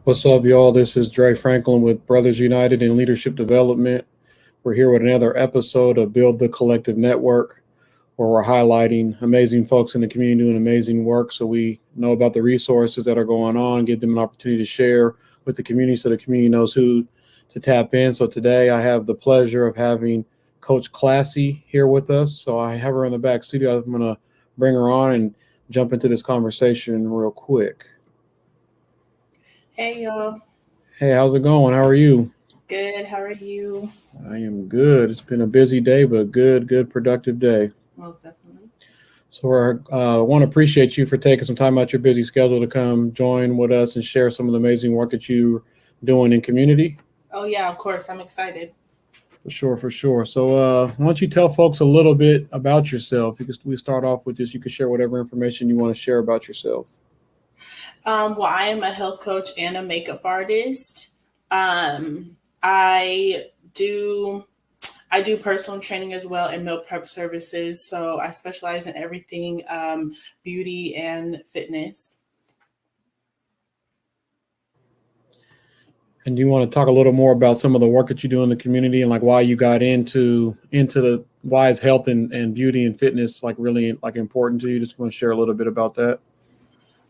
What's up, y'all? This is Dre Franklin with Brothers United in Leadership Development. We're here with another episode of Build the Collective Network, where we're highlighting amazing folks in the community doing amazing work so we know about the resources that are going on, give them an opportunity to share with the community so the community knows who to tap in. So today I have the pleasure of having Coach Classy here with us. So I have her in the back studio. I'm going to bring her on and jump into this conversation real quick. Hey y'all, Hey, how's it going? How are you? good. How are you? I am good. It's been a busy day, but good, productive day. Most definitely. So I want to appreciate you for taking some time out your busy schedule to come join with us and share some of the amazing work that you're doing in community. Oh yeah, of course. I'm excited. For sure. So why don't you tell folks a little bit about yourself? We start off with just you can share whatever information you want to share about yourself. Well, I am a health coach and a makeup artist. I do I do personal training as well and meal prep services. So I specialize in everything beauty and fitness. And do you want to talk a little more about some of the work that you do in the community and like why you got into the why is health and beauty and fitness like really like important to you? Just want to share a little bit about that.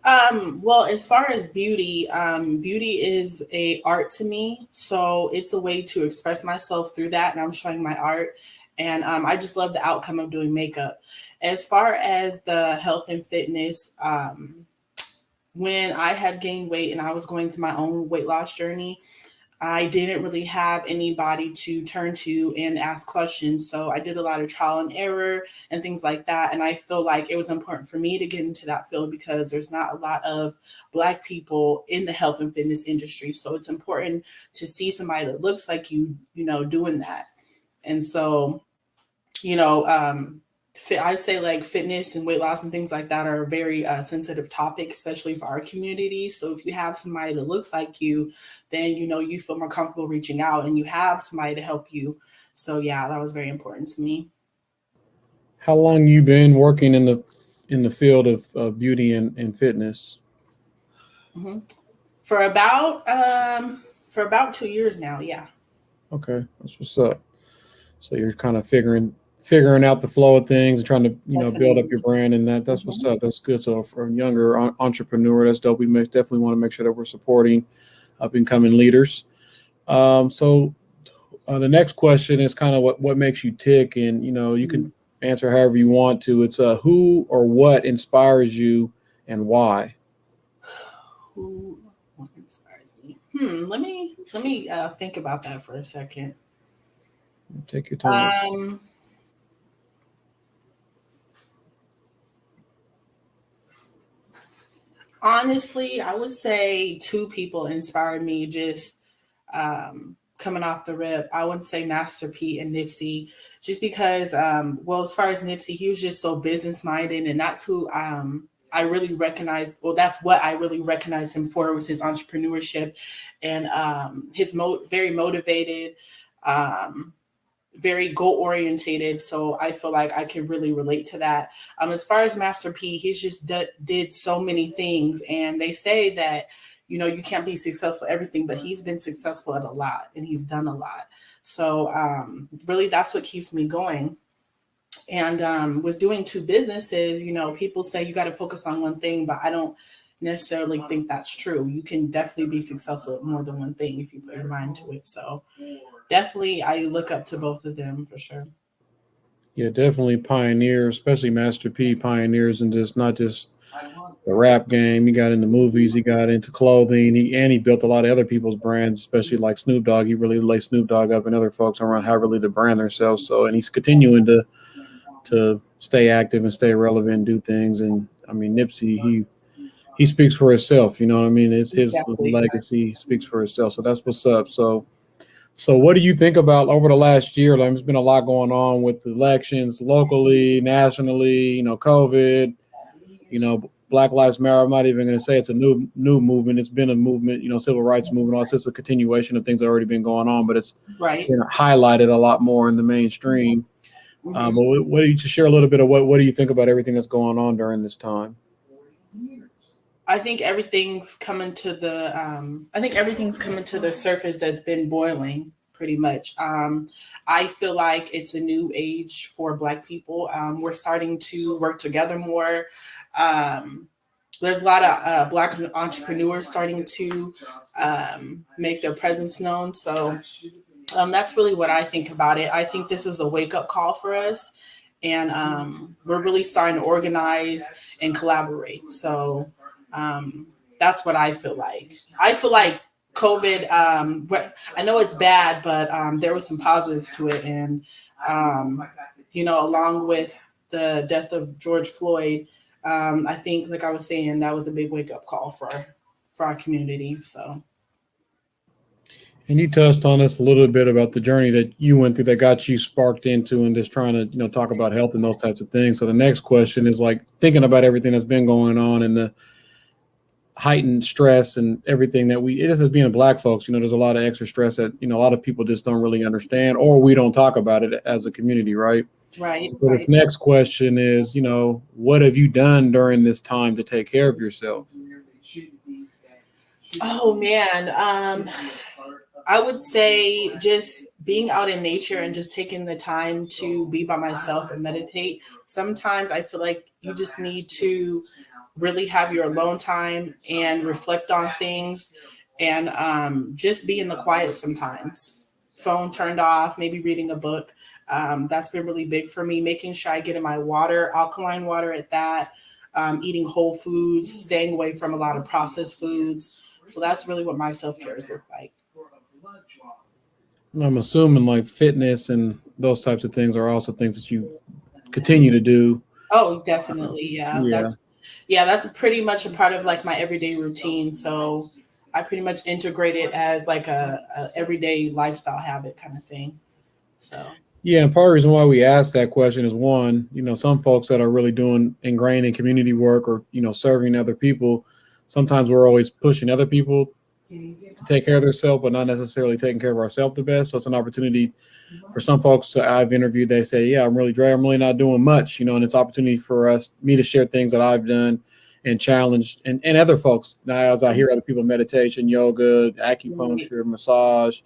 Well, as far as beauty, beauty is a art to me. So it's a way to express myself through that, and I'm showing my art. And I just love the outcome of doing makeup. As far as the health and fitness, when I had gained weight and I was going through my own weight loss journey, I didn't really have anybody to turn to and ask questions. So I did a lot of trial and error and things like that. And I feel like it was important for me to get into that field because there's not a lot of Black people in the health and fitness industry. So it's important to see somebody that looks like you, doing that. And so, you know, I say like fitness and weight loss and things like that are a very sensitive topic, especially for our community. So if you have somebody that looks like you, then you feel more comfortable reaching out and you have somebody to help you. So yeah, that was very important to me. How long you been working in the field of beauty and fitness? hmm For about 2 years now, yeah. Okay, that's what's up. So you're kind of figuring out the flow of things and trying to build up Definitely. your brand and that's what's hmm up. That's good. So for a younger entrepreneur, that's dope. Definitely want to make sure that we're supporting up and coming leaders. So the next question is kind of what makes you tick, and you can answer however you want to. It's who or what inspires you and why. Who what inspires me? Let me think about that for a second. Take your time. Um, Honestly, I would say two people inspired me just coming off the rip. I would say Master P and Nipsey, just because, well, as far as Nipsey, he was just so business minded, and that's who I really recognize. Well, that's what I really recognize him for was his entrepreneurship and his very motivated. Um, Very goal orientated. So I feel like I can really relate to that. As far as Master P, he's just did so many things. And they say that, you can't be successful at everything, but he's been successful at a lot and he's done a lot. So really, that's what keeps me going. And with doing two businesses, people say you got to focus on one thing, but I don't necessarily think that's true. You can definitely be successful at more than one thing if you put your mind to it. So definitely, I look up to both of them for sure. Yeah, definitely pioneers, especially Master P pioneers, and just not just the rap game. He got into movies, he got into clothing, he built a lot of other people's brands, especially like Snoop Dogg. He really laid Snoop Dogg up and other folks around how really to brand themselves. So, and he's continuing to stay active and stay relevant, and do things. And I mean, Nipsey, he speaks for himself. You know what I mean? It's his Exactly. legacy speaks for itself. So that's what's up. So what do you think about over the last year? Like, there's been a lot going on with the elections locally, nationally. COVID. Black Lives Matter. I'm not even going to say it's a new movement. It's been a movement. Civil rights movement. Also, it's a continuation of things that already been going on, but it's Right. been highlighted a lot more in the mainstream. But hmm what do you just share a little bit of what do you think about everything that's going on during this time? I think everything's coming to the surface that's been boiling pretty much. I feel like it's a new age for Black people. We're starting to work together more. Um, there's a lot of Black entrepreneurs starting to make their presence known. So that's really what I think about it. I think this is a wake up call for us, and we're really starting to organize and collaborate. So um, that's what I feel like. I feel like COVID. I know it's bad, but there was some positives to it, and along with the death of George Floyd, I think, like I was saying, that was a big wake up call for our community. So. And you touched on this a little bit about the journey that you went through that got you sparked into and just trying to, talk about health and those types of things. So the next question is like thinking about everything that's been going on and the heightened stress and everything that it is as being a Black folks, there's a lot of extra stress that, a lot of people just don't really understand, or we don't talk about it as a community, right? Right. So this next question is, what have you done during this time to take care of yourself? Oh man. I would say just being out in nature and just taking the time to be by myself and meditate. Sometimes I feel like you just need to really have your alone time and reflect on things, and just be in the quiet sometimes. Phone turned off, maybe reading a book. That's been really big for me, making sure I get in my water, alkaline water at that, eating whole foods, staying away from a lot of processed foods. So that's really what my self care is look like. I'm assuming like fitness and those types of things are also things that you continue to do. Oh, definitely. Yeah. Yeah. That's pretty much a part of like my everyday routine. So I pretty much integrate it as like a everyday lifestyle habit kind of thing. So Yeah, and part of the reason why we ask that question is one, some folks that are really doing ingrained in community work or, serving other people, sometimes we're always pushing other people to take care of themselves, but not necessarily taking care of ourselves the best. So it's an opportunity for some folks that I've interviewed. They say, "Yeah, I'm really dry. I'm really not doing much," and it's opportunity for me to share things that I've done and challenged, and other folks. Now, as I hear other people, meditation, yoga, acupuncture, massage,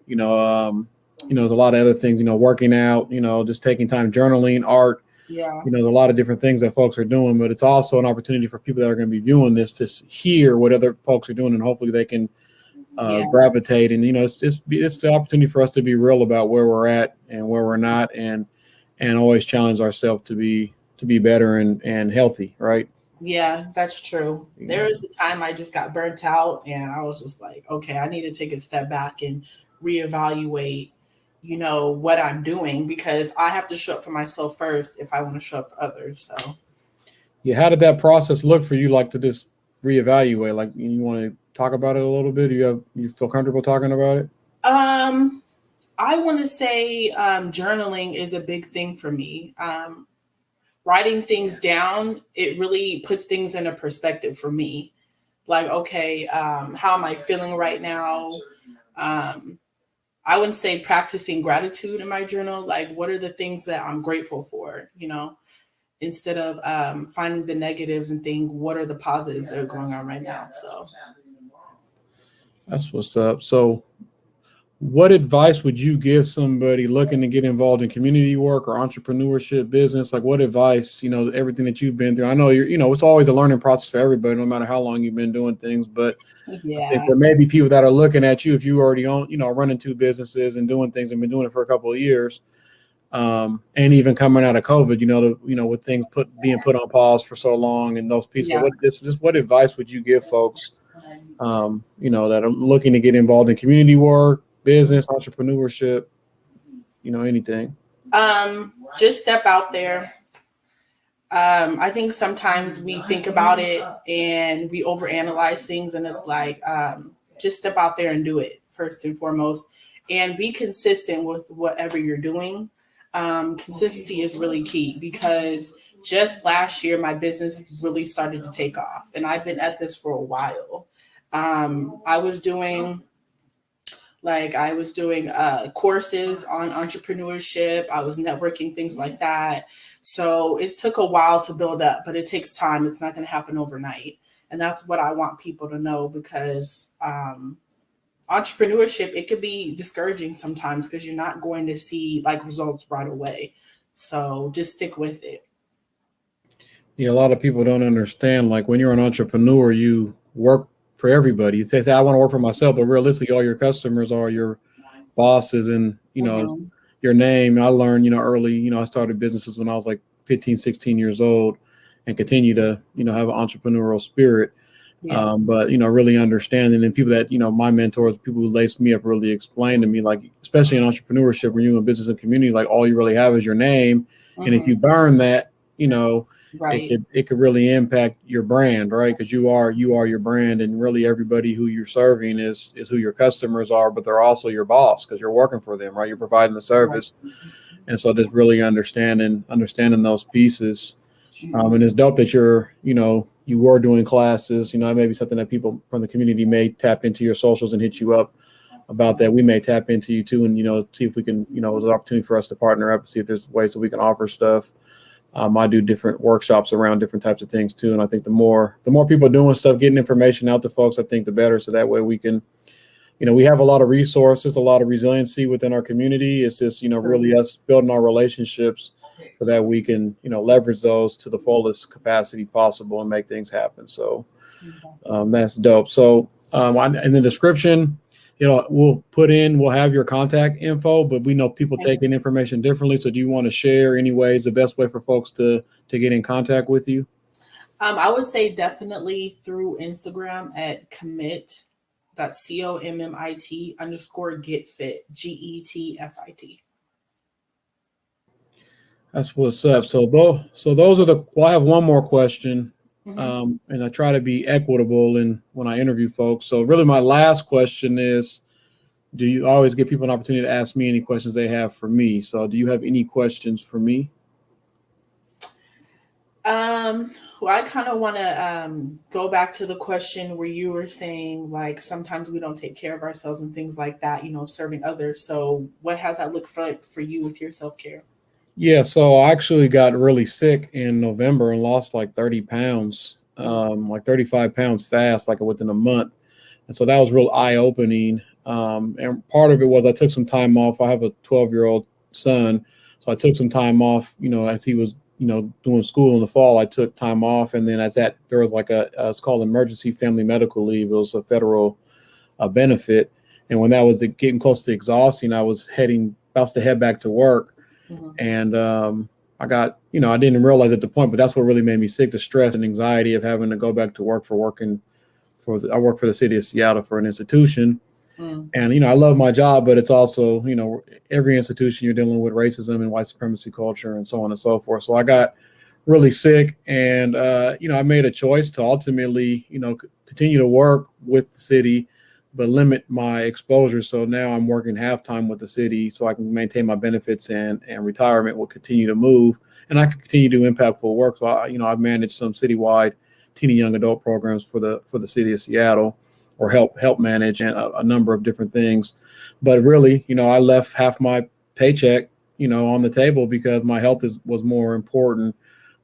you know, um, there's a lot of other things. Working out, just taking time, journaling, art. yeah, There's a lot of different things that folks are doing, but it's also an opportunity for people that are going to be viewing this to hear what other folks are doing, and hopefully they can yeah, gravitate. And it's the opportunity for us to be real about where we're at and where we're not, and always challenge ourselves to be better and healthy, right? yeah. That's true. There was a time I just got burnt out, and I was just like, okay, I need to take a step back and reevaluate, what I'm doing, because I have to show up for myself first if I want to show up for others. So Yeah, how did that process look for you? Like to just reevaluate, like you want to talk about it a little bit? You feel comfortable talking about it? um I want to say journaling is a big thing for me. Writing things down, it really puts things in a perspective for me. Like, okay, how am I feeling right now? Um, I wouldn't say practicing gratitude in my journal. Like, what are the things that I'm grateful for? Instead of finding the negatives and think, what are the positives that are going on right now? So, That's what's up. So what advice would you give somebody looking to get involved in community work or entrepreneurship business? Like what advice, everything that you've been through? I know it's always a learning process for everybody, no matter how long you've been doing things. But I think yeah, there may be people that are looking at you if you already own, running two businesses and doing things and been doing it for a couple of years. And even coming out of COVID, with things being put on pause for so long and those pieces. So yeah. what advice would you give folks, that are looking to get involved in community work, business, entrepreneurship, anything? Just step out there. I think sometimes we think about it and we overanalyze things, and it's like, just step out there and do it first and foremost, and be consistent with whatever you're doing. Consistency is really key, because just last year my business really started to take off, and I've been at this for a while. I was doing courses on entrepreneurship. I was networking, things like that. So it took a while to build up, but it takes time. It's not going to happen overnight. And that's what I want people to know, because entrepreneurship, it could be discouraging sometimes because you're not going to see like results right away. So just stick with it. Yeah, a lot of people don't understand. Like when you're an entrepreneur, you work for everybody. You say, I want to work for myself, but realistically, all your customers are your bosses and, Hmm. your name. I learned, early, I started businesses when I was like 15, 16 years old and continue to, have an entrepreneurial spirit. Yeah. But, really understanding, and people that, my mentors, people who laced me up really explained to me, like, especially in entrepreneurship, when you're in business and community, like all you really have is your name. And if you Hmm. burn that, you know, it Right. could really impact your brand, right? Because you are your brand, and really everybody who you're serving is who your customers are, but they're also your boss because you're working for them, right? You're providing the Right. service, and so just really understanding those pieces. And it's dope that you were doing classes. It may be something that people from the community may tap into your socials and hit you up about that. We may tap into you too, and see if we can, there's an opportunity for us to partner up and see if there's ways that we can offer stuff. I do different workshops around different types of things too, and I think the more people doing stuff, getting information out to folks, I think the better. So that way we can, we have a lot of resources, a lot of resiliency within our community. It's just, really us building our relationships so that we can, leverage those to the fullest capacity possible and make things happen. So that's dope. So in the description, we'll have your contact info, but we know people taking information differently. So do you want to share any ways, the best way for folks to get in contact with you? I would say definitely through Instagram at commit. That's COMMIT _get fit GETFIT. That's what's up. So those are well, I have one more question. Hmm. And I try to be equitable in when I interview folks. So really my last question is, do you always give people an opportunity to ask me any questions they have for me? So do you have any questions for me? Well, I kind of want to go back to the question where you were saying like sometimes we don't take care of ourselves and things like that, serving others. So what has that looked like for you with your self-care? Yeah, so I actually got really sick in November and lost like 30 pounds, like 35 pounds fast, like within a month. And so that was real eye opening. And part of it was I took some time off. I have a 12-year-old son. So I took some time off, as he was, doing school in the fall. I took time off. And then there was like it's called emergency family medical leave. It was a federal benefit. And when that was getting close to exhausting, I was about to head back to work. Hmm. And I got, I didn't realize at the point, but that's what really made me sick, the stress and anxiety of having to go back to work I work for the city of Seattle for an institution. Mm. And, I love my job, but it's also, every institution you're dealing with racism and white supremacy culture and so on and so forth. So I got really sick and, I made a choice to ultimately, continue to work with the city, but limit my exposure. So now I'm working half-time with the city so I can maintain my benefits and retirement will continue to move and I can continue to do impactful work. So I've managed some citywide teen and young adult programs for the city of Seattle, or help manage and a number of different things. But really, I left half my paycheck, on the table because my health was more important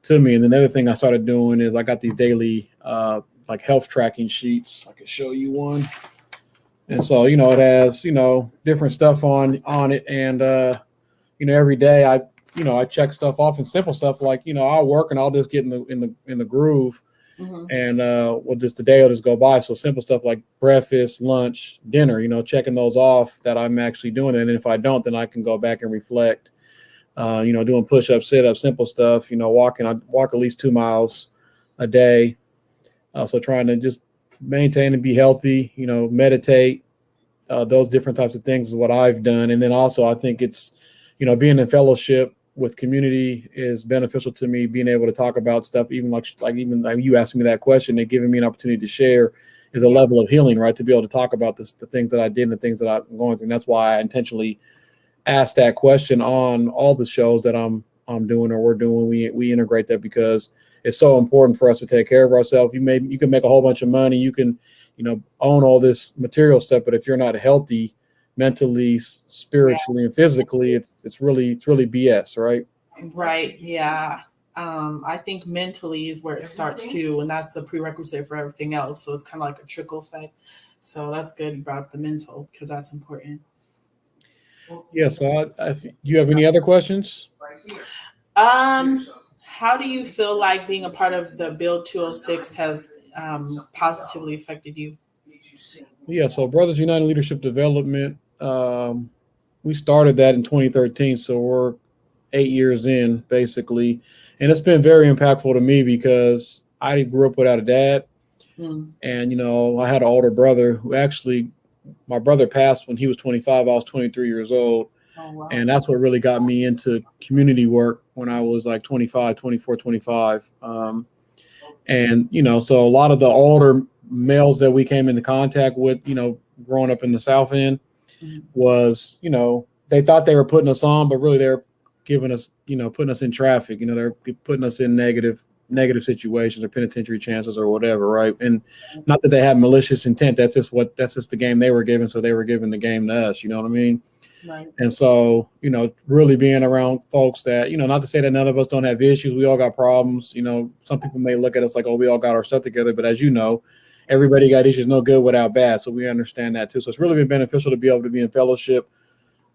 to me. And then the other thing I started doing is I got these daily like health tracking sheets. I can show you one. And so, it has, different stuff on it. And every day I check stuff off, and simple stuff like, I'll work and I'll just get in the groove, Hmm. and just the day will just go by. So simple stuff like breakfast, lunch, dinner, checking those off that I'm actually doing it. And if I don't, then I can go back and reflect. Doing push-ups, sit-ups, simple stuff. Walking. I walk at least 2 miles a day. So trying to just maintain and be healthy. Meditate. Those different types of things is what I've done. And then also I think it's, being in fellowship with community is beneficial to me. Being able to talk about stuff, even even like you asking me that question and giving me an opportunity to share is a Yeah. level of healing, right? To be able to talk about the things that I did and the things that I'm going through. And that's why I intentionally asked that question on all the shows that I'm doing or we're doing. We integrate that because it's so important for us to take care of ourselves. You can make a whole bunch of money. You can, own all this material stuff, but if you're not healthy mentally, Yeah. spiritually, and physically, it's really BS, right? Right. Yeah. I think mentally is where it starts too, and that's the prerequisite for everything else. So it's kind of like a trickle effect. So that's good. You brought up the mental because that's important. Yeah. So, do you have any other questions? How do you feel like being a part of the Build 206 has positively affected you? Yeah. So, Brothers United Leadership Development, we started that in 2013. So we're 8 years in, basically, and it's been very impactful to me because I grew up without a dad, Mm. and I had an older brother who actually, my brother passed when he was 25. I was 23 years old. Oh, wow. And that's what really got me into community work when I was like 25, 24, 25. And, so a lot of the older males that we came into contact with, growing up in the South End Mm. was, they thought they were putting us on, but really they're giving us, putting us in traffic, they're putting us in negative situations or penitentiary chances or whatever. Right. And not that they have malicious intent. That's just the game they were given. So they were giving the game to us, you know what I mean? Right. And so, really being around folks that, not to say that none of us don't have issues. We all got problems. Some people may look at us like, oh, we all got our stuff together. But as you know, everybody got issues, no good without bad. So we understand that too. So it's really been beneficial to be able to be in fellowship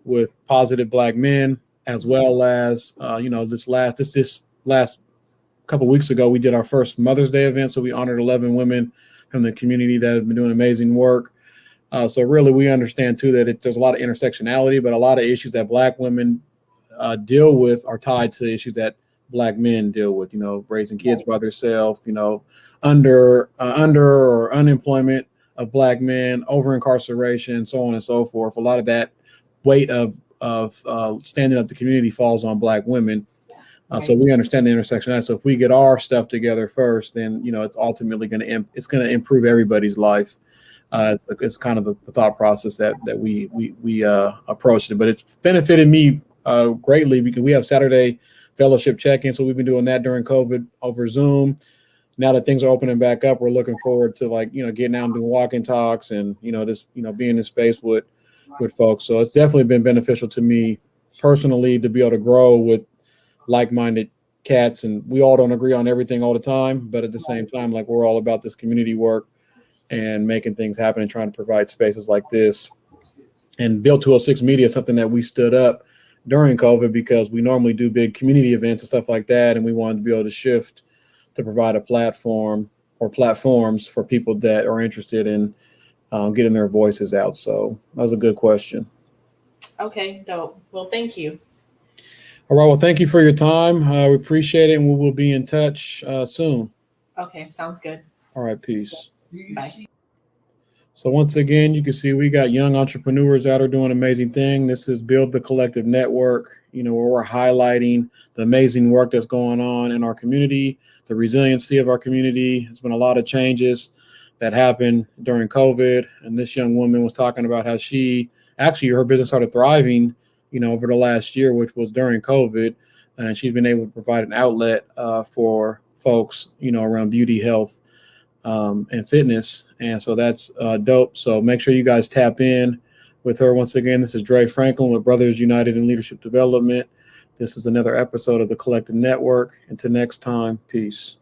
with positive Black men, as well as, this last couple of weeks ago, we did our first Mother's Day event. So we honored 11 women from the community that have been doing amazing work. So really, we understand too that there's a lot of intersectionality, but a lot of issues that Black women deal with are tied to issues that Black men deal with. Raising kids by themselves. Under or unemployment of Black men, over incarceration, so on and so forth. A lot of that weight of standing up the community falls on Black women. So we understand the intersectionality. So if we get our stuff together first, then it's ultimately going to improve everybody's life. It's kind of the thought process that we approached it, but it's benefited me greatly because we have Saturday fellowship check-in, so we've been doing that during COVID over Zoom. Now that things are opening back up, we're looking forward to getting out and doing walk-in talks and just being in space with folks. So it's definitely been beneficial to me personally to be able to grow with like-minded cats, and we all don't agree on everything all the time, but at the same time, like, we're all about this community work and making things happen and trying to provide spaces like this. And Build 206 Media is something that we stood up during COVID because we normally do big community events and stuff like that. And we wanted to be able to shift to provide a platform or platforms for people that are interested in getting their voices out. So that was a good question. Okay, dope. Well, thank you. All right. Well, thank you for your time. We appreciate it. And we will be in touch soon. Okay, sounds good. All right. Peace. Bye. So once again, you can see we got young entrepreneurs out there doing amazing things. This is Build the Collective Network, where we're highlighting the amazing work that's going on in our community, the resiliency of our community. There's been a lot of changes that happened during COVID. And this young woman was talking about how her business started thriving, over the last year, which was during COVID. And she's been able to provide an outlet for folks, around beauty, health, and fitness. And so that's dope. So make sure you guys tap in with her. Once again, this is Dre Franklin with Brothers United in Leadership Development. This is another episode of the Collective Network. Until next time, peace.